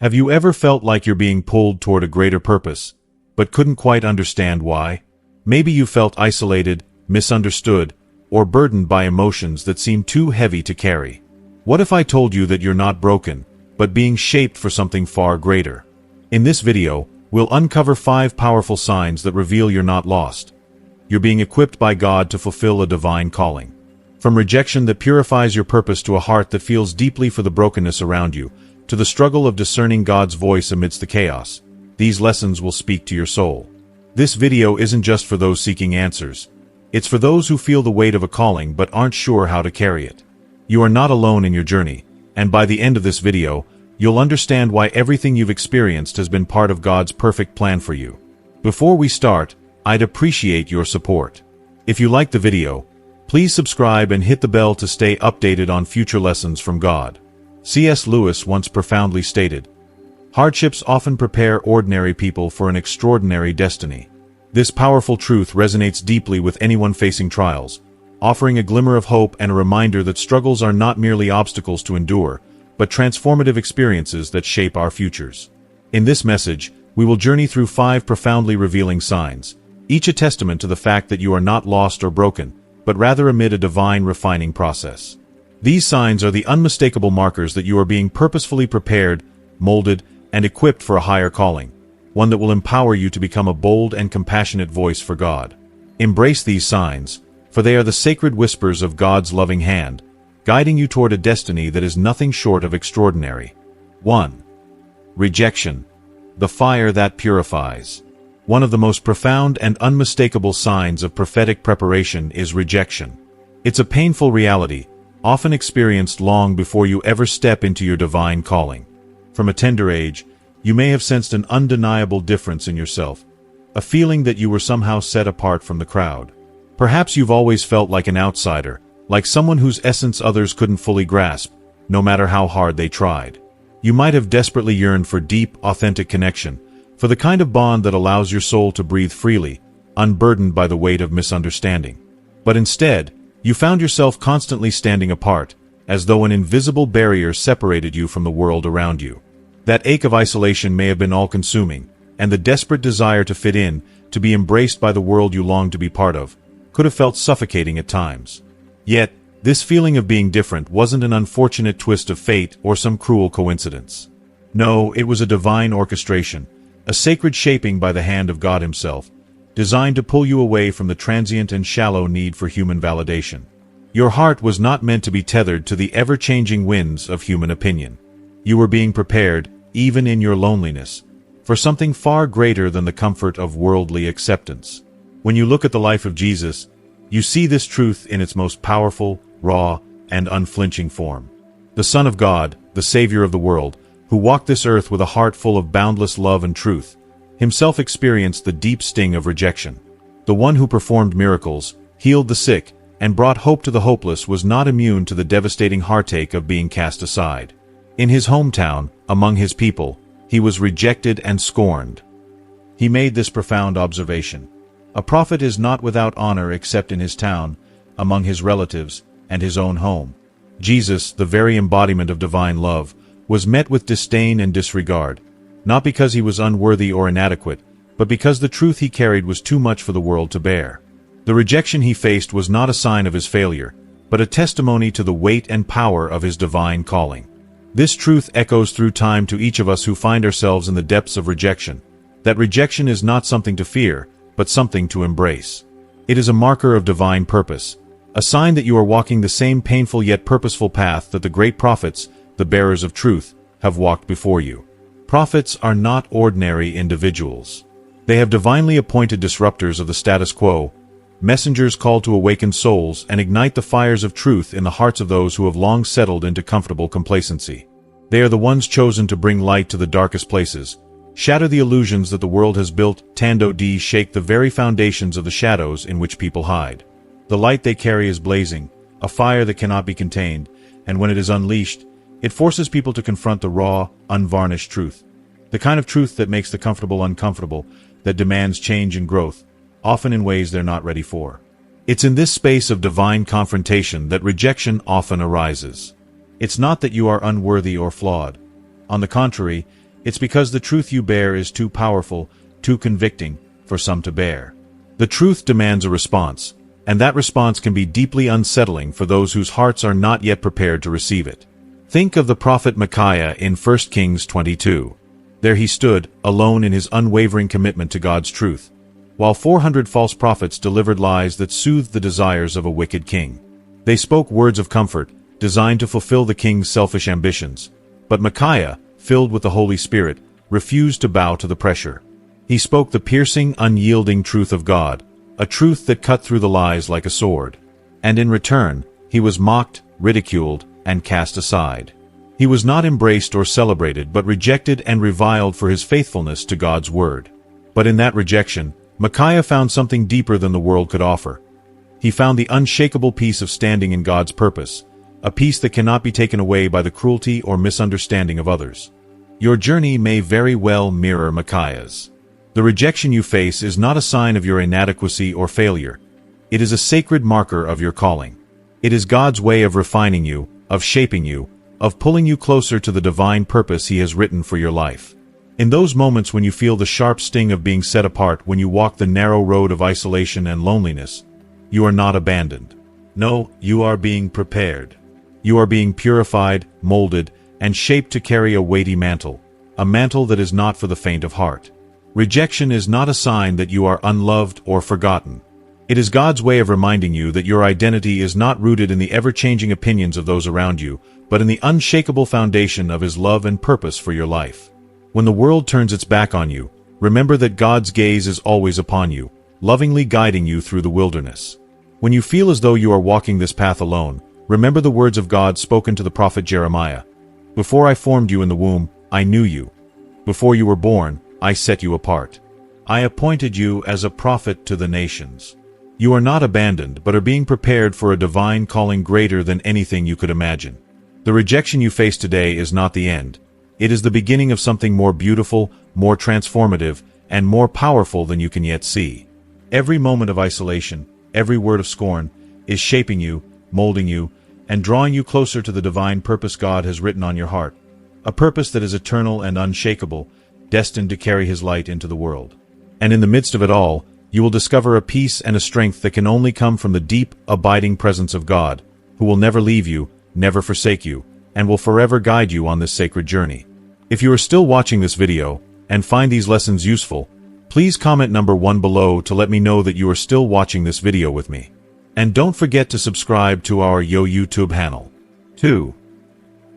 Have you ever felt like you're being pulled toward a greater purpose, but couldn't quite understand why? Maybe you felt isolated, misunderstood, or burdened by emotions that seem too heavy to carry. What if I told you that you're not broken, but being shaped for something far greater? In this video, we'll uncover 5 powerful signs that reveal you're not lost. You're being equipped by God to fulfill a divine calling. From rejection that purifies your purpose to a heart that feels deeply for the brokenness around you, to the struggle of discerning God's voice amidst the chaos, these lessons will speak to your soul. This video isn't just for those seeking answers. It's for those who feel the weight of a calling but aren't sure how to carry it. You are not alone in your journey, and by the end of this video, you'll understand why everything you've experienced has been part of God's perfect plan for you. Before we start, I'd appreciate your support. If you like the video, please subscribe and hit the bell to stay updated on future lessons from God. C.S. Lewis once profoundly stated, "Hardships often prepare ordinary people for an extraordinary destiny." This powerful truth resonates deeply with anyone facing trials, offering a glimmer of hope and a reminder that struggles are not merely obstacles to endure, but transformative experiences that shape our futures. In this message, we will journey through 5 profoundly revealing signs, each a testament to the fact that you are not lost or broken, but rather amid a divine refining process. These signs are the unmistakable markers that you are being purposefully prepared, molded, and equipped for a higher calling, one that will empower you to become a bold and compassionate voice for God. Embrace these signs, for they are the sacred whispers of God's loving hand, guiding you toward a destiny that is nothing short of extraordinary. 1. Rejection, the fire that purifies. One of the most profound and unmistakable signs of prophetic preparation is rejection. It's a painful reality, often experienced long before you ever step into your divine calling. From a tender age, you may have sensed an undeniable difference in yourself, a feeling that you were somehow set apart from the crowd. Perhaps you've always felt like an outsider, like someone whose essence others couldn't fully grasp, no matter how hard they tried. You might have desperately yearned for deep, authentic connection, for the kind of bond that allows your soul to breathe freely, unburdened by the weight of misunderstanding. But instead, you found yourself constantly standing apart, as though an invisible barrier separated you from the world around you. That ache of isolation may have been all-consuming, and the desperate desire to fit in, to be embraced by the world you longed to be part of, could have felt suffocating at times. Yet, this feeling of being different wasn't an unfortunate twist of fate or some cruel coincidence. No, it was a divine orchestration, a sacred shaping by the hand of God Himself, designed to pull you away from the transient and shallow need for human validation. Your heart was not meant to be tethered to the ever-changing winds of human opinion. You were being prepared, even in your loneliness, for something far greater than the comfort of worldly acceptance. When you look at the life of Jesus, you see this truth in its most powerful, raw, and unflinching form. The Son of God, the Savior of the world, who walked this earth with a heart full of boundless love and truth, Himself experienced the deep sting of rejection. The one who performed miracles, healed the sick, and brought hope to the hopeless was not immune to the devastating heartache of being cast aside. In His hometown, among His people, He was rejected and scorned. He made this profound observation: "A prophet is not without honor except in his town, among his relatives, and his own home." Jesus, the very embodiment of divine love, was met with disdain and disregard, not because He was unworthy or inadequate, but because the truth He carried was too much for the world to bear. The rejection He faced was not a sign of His failure, but a testimony to the weight and power of His divine calling. This truth echoes through time to each of us who find ourselves in the depths of rejection, that rejection is not something to fear, but something to embrace. It is a marker of divine purpose, a sign that you are walking the same painful yet purposeful path that the great prophets, the bearers of truth, have walked before you. Prophets are not ordinary individuals. They have divinely appointed disruptors of the status quo, messengers called to awaken souls and ignite the fires of truth in the hearts of those who have long settled into comfortable complacency. They are the ones chosen to bring light to the darkest places, shatter the illusions that the world has built, shake the very foundations of the shadows in which people hide. The light they carry is blazing, a fire that cannot be contained, and when it is unleashed, it forces people to confront the raw, unvarnished truth. The kind of truth that makes the comfortable uncomfortable, that demands change and growth, often in ways they're not ready for. It's in this space of divine confrontation that rejection often arises. It's not that you are unworthy or flawed. On the contrary, It's because the truth you bear is too powerful, too convicting, for some to bear. The truth demands a response, and that response can be deeply unsettling for those whose hearts are not yet prepared to receive it. Think of the prophet Micaiah in 1 Kings 22. There he stood, alone in his unwavering commitment to God's truth, while 400 false prophets delivered lies that soothed the desires of a wicked king. They spoke words of comfort, designed to fulfill the king's selfish ambitions. But Micaiah, filled with the Holy Spirit, refused to bow to the pressure. He spoke the piercing, unyielding truth of God, a truth that cut through the lies like a sword. And in return, he was mocked, ridiculed, and cast aside. He was not embraced or celebrated, but rejected and reviled for his faithfulness to God's word. But in that rejection, Micaiah found something deeper than the world could offer. He found the unshakable peace of standing in God's purpose, a peace that cannot be taken away by the cruelty or misunderstanding of others. Your journey may very well mirror Micaiah's. The rejection you face is not a sign of your inadequacy or failure. It is a sacred marker of your calling. It is God's way of refining you, of shaping you, of pulling you closer to the divine purpose He has written for your life. In those moments when you feel the sharp sting of being set apart, when you walk the narrow road of isolation and loneliness, you are not abandoned. No, you are being prepared. You are being purified, molded, and shaped to carry a weighty mantle, a mantle that is not for the faint of heart. Rejection is not a sign that you are unloved or forgotten. It is God's way of reminding you that your identity is not rooted in the ever-changing opinions of those around you, but in the unshakable foundation of His love and purpose for your life. When the world turns its back on you, remember that God's gaze is always upon you, lovingly guiding you through the wilderness. When you feel as though you are walking this path alone, remember the words of God spoken to the prophet Jeremiah. Before I formed you in the womb, I knew you. Before you were born, I set you apart. I appointed you as a prophet to the nations. You are not abandoned, but are being prepared for a divine calling greater than anything you could imagine. The rejection you face today is not the end. It is the beginning of something more beautiful, more transformative, and more powerful than you can yet see. Every moment of isolation, every word of scorn, is shaping you, molding you, and drawing you closer to the divine purpose God has written on your heart. A purpose that is eternal and unshakable, destined to carry His light into the world. And in the midst of it all, you will discover a peace and a strength that can only come from the deep, abiding presence of God, who will never leave you, never forsake you, and will forever guide you on this sacred journey. If you are still watching this video, and find these lessons useful, please comment number 1 below to let me know that you are still watching this video with me. And don't forget to subscribe to our YouTube channel. 2.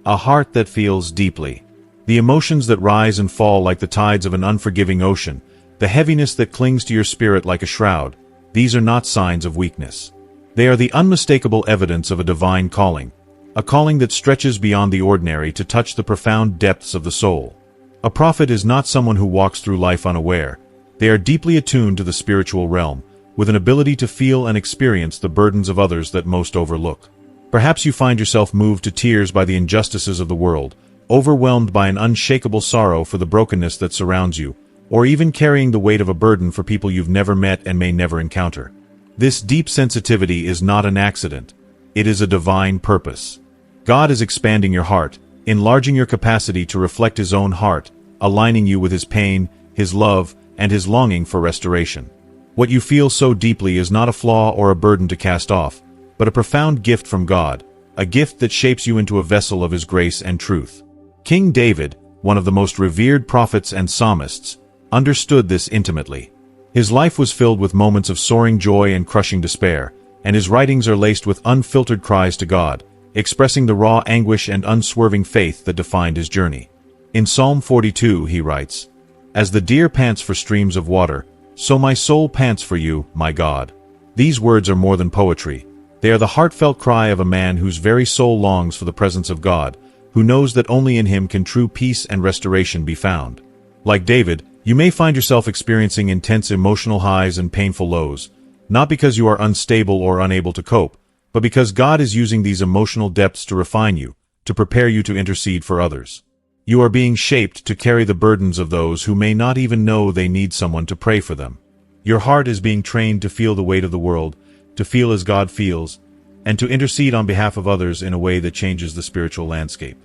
A heart that feels deeply. The emotions that rise and fall like the tides of an unforgiving ocean, the heaviness that clings to your spirit like a shroud, these are not signs of weakness. They are the unmistakable evidence of a divine calling, a calling that stretches beyond the ordinary to touch the profound depths of the soul. A prophet is not someone who walks through life unaware. They are deeply attuned to the spiritual realm, with an ability to feel and experience the burdens of others that most overlook. Perhaps you find yourself moved to tears by the injustices of the world, overwhelmed by an unshakable sorrow for the brokenness that surrounds you, or even carrying the weight of a burden for people you've never met and may never encounter. This deep sensitivity is not an accident. It is a divine purpose. God is expanding your heart, enlarging your capacity to reflect His own heart, aligning you with His pain, His love, and His longing for restoration. What you feel so deeply is not a flaw or a burden to cast off, but a profound gift from God, a gift that shapes you into a vessel of His grace and truth. King David, one of the most revered prophets and psalmists, understood this intimately. His life was filled with moments of soaring joy and crushing despair, and his writings are laced with unfiltered cries to God, expressing the raw anguish and unswerving faith that defined his journey. In Psalm 42 he writes, "As the deer pants for streams of water, so my soul pants for you, my God." These words are more than poetry. They are the heartfelt cry of a man whose very soul longs for the presence of God, who knows that only in Him can true peace and restoration be found. Like David, you may find yourself experiencing intense emotional highs and painful lows, not because you are unstable or unable to cope, but because God is using these emotional depths to refine you, to prepare you to intercede for others. You are being shaped to carry the burdens of those who may not even know they need someone to pray for them. Your heart is being trained to feel the weight of the world, to feel as God feels, and to intercede on behalf of others in a way that changes the spiritual landscape.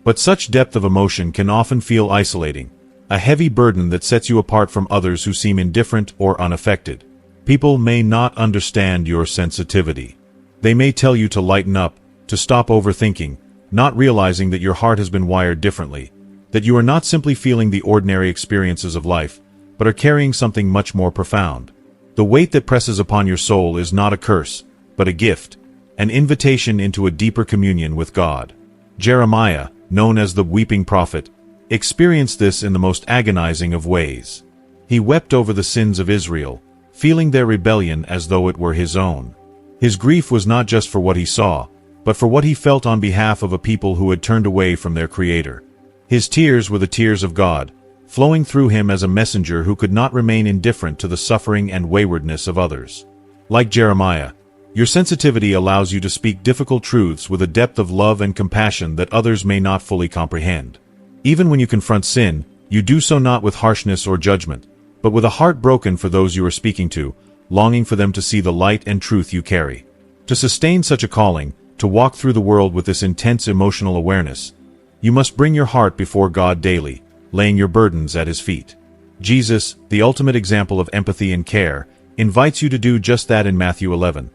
But such depth of emotion can often feel isolating, a heavy burden that sets you apart from others who seem indifferent or unaffected. People may not understand your sensitivity. They may tell you to lighten up, to stop overthinking, not realizing that your heart has been wired differently, that you are not simply feeling the ordinary experiences of life, but are carrying something much more profound. The weight that presses upon your soul is not a curse, but a gift, an invitation into a deeper communion with God. Jeremiah, known as the weeping prophet, experienced this in the most agonizing of ways. He wept over the sins of Israel, feeling their rebellion as though it were his own. His grief was not just for what he saw, but for what he felt on behalf of a people who had turned away from their Creator. His tears were the tears of God, flowing through him as a messenger who could not remain indifferent to the suffering and waywardness of others. Like Jeremiah, your sensitivity allows you to speak difficult truths with a depth of love and compassion that others may not fully comprehend. Even when you confront sin, you do so not with harshness or judgment, but with a heart broken for those you are speaking to, longing for them to see the light and truth you carry. To sustain such a calling, to walk through the world with this intense emotional awareness, you must bring your heart before God daily, laying your burdens at His feet. Jesus, the ultimate example of empathy and care, invites you to do just that in Matthew 11.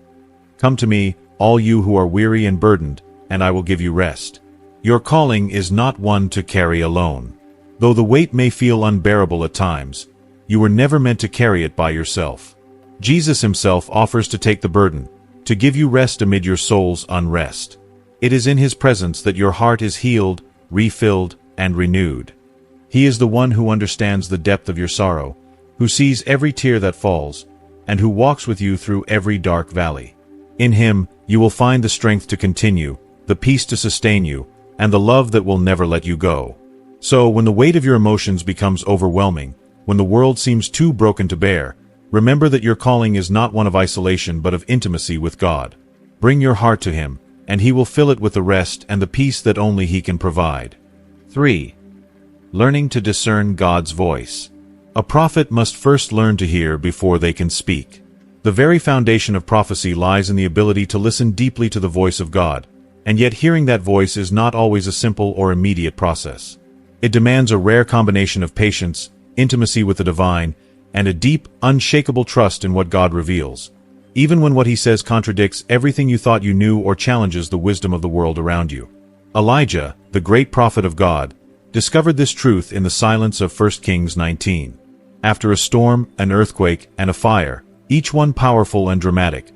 Come to me, all you who are weary and burdened, and I will give you rest. Your calling is not one to carry alone. Though the weight may feel unbearable at times, you were never meant to carry it by yourself. Jesus Himself offers to take the burden, to give you rest amid your soul's unrest. It is in His presence that your heart is healed, refilled, and renewed. He is the one who understands the depth of your sorrow, who sees every tear that falls, and who walks with you through every dark valley. In Him, you will find the strength to continue, the peace to sustain you, and the love that will never let you go. So, when the weight of your emotions becomes overwhelming, when the world seems too broken to bear, remember that your calling is not one of isolation but of intimacy with God. Bring your heart to Him, and He will fill it with the rest and the peace that only He can provide. 3. Learning to discern God's voice. A prophet must first learn to hear before they can speak. The very foundation of prophecy lies in the ability to listen deeply to the voice of God, and yet hearing that voice is not always a simple or immediate process. It demands a rare combination of patience, intimacy with the divine, and a deep, unshakable trust in what God reveals, even when what He says contradicts everything you thought you knew or challenges the wisdom of the world around you. Elijah, the great prophet of God, discovered this truth in the silence of 1 Kings 19. After a storm, an earthquake, and a fire, each one powerful and dramatic,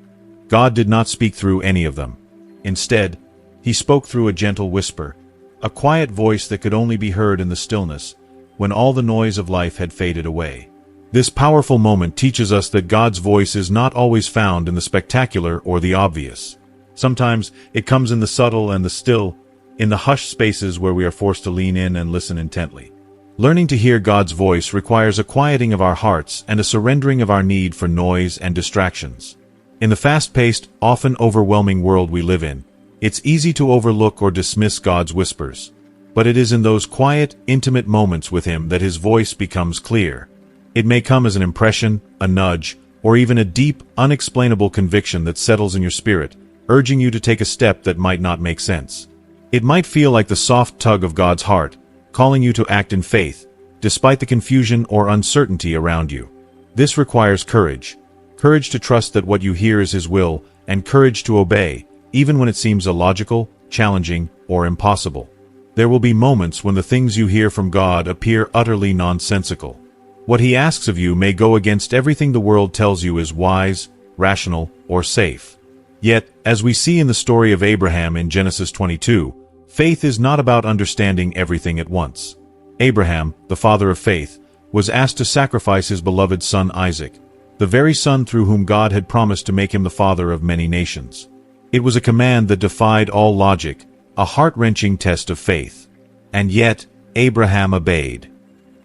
God did not speak through any of them. Instead, He spoke through a gentle whisper, a quiet voice that could only be heard in the stillness, when all the noise of life had faded away. This powerful moment teaches us that God's voice is not always found in the spectacular or the obvious. Sometimes it comes in the subtle and the still, in the hushed spaces where we are forced to lean in and listen intently. Learning to hear God's voice requires a quieting of our hearts and a surrendering of our need for noise and distractions. In the fast-paced, often overwhelming world we live in, it's easy to overlook or dismiss God's whispers. But it is in those quiet, intimate moments with Him that His voice becomes clear. It may come as an impression, a nudge, or even a deep, unexplainable conviction that settles in your spirit, urging you to take a step that might not make sense. It might feel like the soft tug of God's heart, calling you to act in faith, despite the confusion or uncertainty around you. This requires courage. Courage to trust that what you hear is His will, and courage to obey, even when it seems illogical, challenging, or impossible. There will be moments when the things you hear from God appear utterly nonsensical. What He asks of you may go against everything the world tells you is wise, rational, or safe. Yet, as we see in the story of Abraham in Genesis 22, faith is not about understanding everything at once. Abraham, the father of faith, was asked to sacrifice his beloved son Isaac, the very son through whom God had promised to make him the father of many nations. It was a command that defied all logic, a heart-wrenching test of faith. And yet, Abraham obeyed.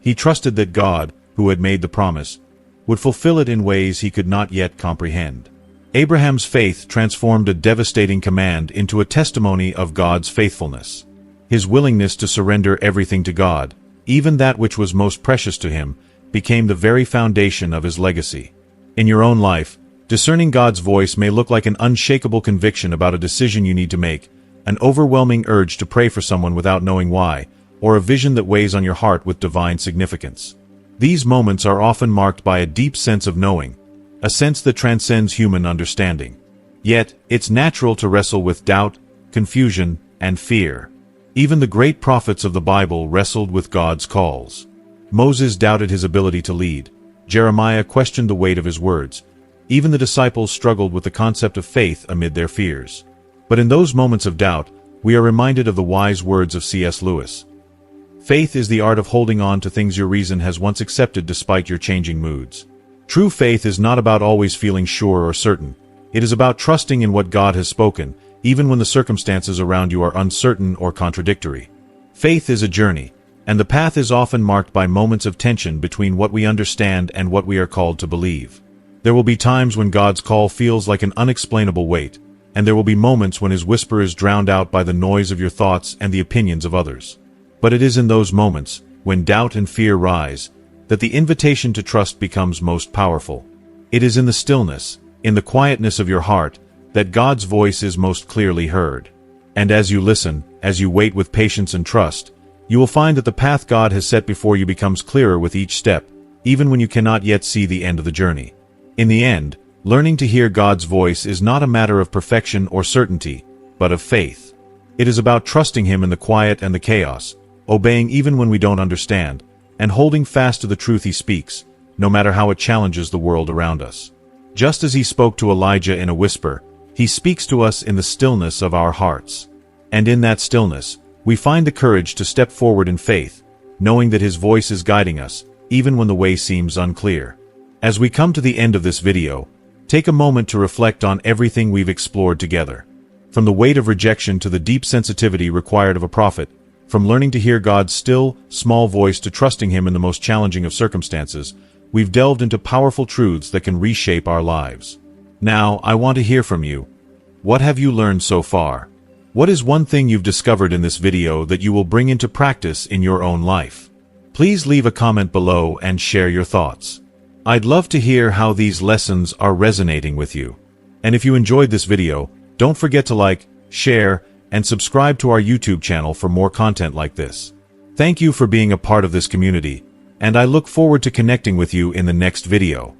He trusted that God, who had made the promise, would fulfill it in ways he could not yet comprehend. Abraham's faith transformed a devastating command into a testimony of God's faithfulness. His willingness to surrender everything to God, even that which was most precious to him, became the very foundation of his legacy. In your own life, discerning God's voice may look like an unshakable conviction about a decision you need to make, an overwhelming urge to pray for someone without knowing why, or a vision that weighs on your heart with divine significance. These moments are often marked by a deep sense of knowing, a sense that transcends human understanding. Yet, it's natural to wrestle with doubt, confusion, and fear. Even the great prophets of the Bible wrestled with God's calls. Moses doubted his ability to lead. Jeremiah questioned the weight of his words. Even the disciples struggled with the concept of faith amid their fears. But in those moments of doubt, we are reminded of the wise words of C.S. Lewis. Faith is the art of holding on to things your reason has once accepted despite your changing moods. True faith is not about always feeling sure or certain. It is about trusting in what God has spoken, even when the circumstances around you are uncertain or contradictory. Faith is a journey, and the path is often marked by moments of tension between what we understand and what we are called to believe. There will be times when God's call feels like an unexplainable weight, and there will be moments when His whisper is drowned out by the noise of your thoughts and the opinions of others. But it is in those moments, when doubt and fear rise, that the invitation to trust becomes most powerful. It is in the stillness, in the quietness of your heart, that God's voice is most clearly heard. And as you listen, as you wait with patience and trust, you will find that the path God has set before you becomes clearer with each step, even when you cannot yet see the end of the journey. In the end, learning to hear God's voice is not a matter of perfection or certainty, but of faith. It is about trusting Him in the quiet and the chaos, obeying even when we don't understand, and holding fast to the truth He speaks, no matter how it challenges the world around us. Just as He spoke to Elijah in a whisper, He speaks to us in the stillness of our hearts. And in that stillness, we find the courage to step forward in faith, knowing that His voice is guiding us, even when the way seems unclear. As we come to the end of this video, take a moment to reflect on everything we've explored together. From the weight of rejection to the deep sensitivity required of a prophet, from learning to hear God's still, small voice to trusting Him in the most challenging of circumstances, we've delved into powerful truths that can reshape our lives. Now, I want to hear from you. What have you learned so far? What is one thing you've discovered in this video that you will bring into practice in your own life? Please leave a comment below and share your thoughts. I'd love to hear how these lessons are resonating with you. And if you enjoyed this video, don't forget to like, share, and subscribe to our YouTube channel for more content like this. Thank you for being a part of this community, and I look forward to connecting with you in the next video.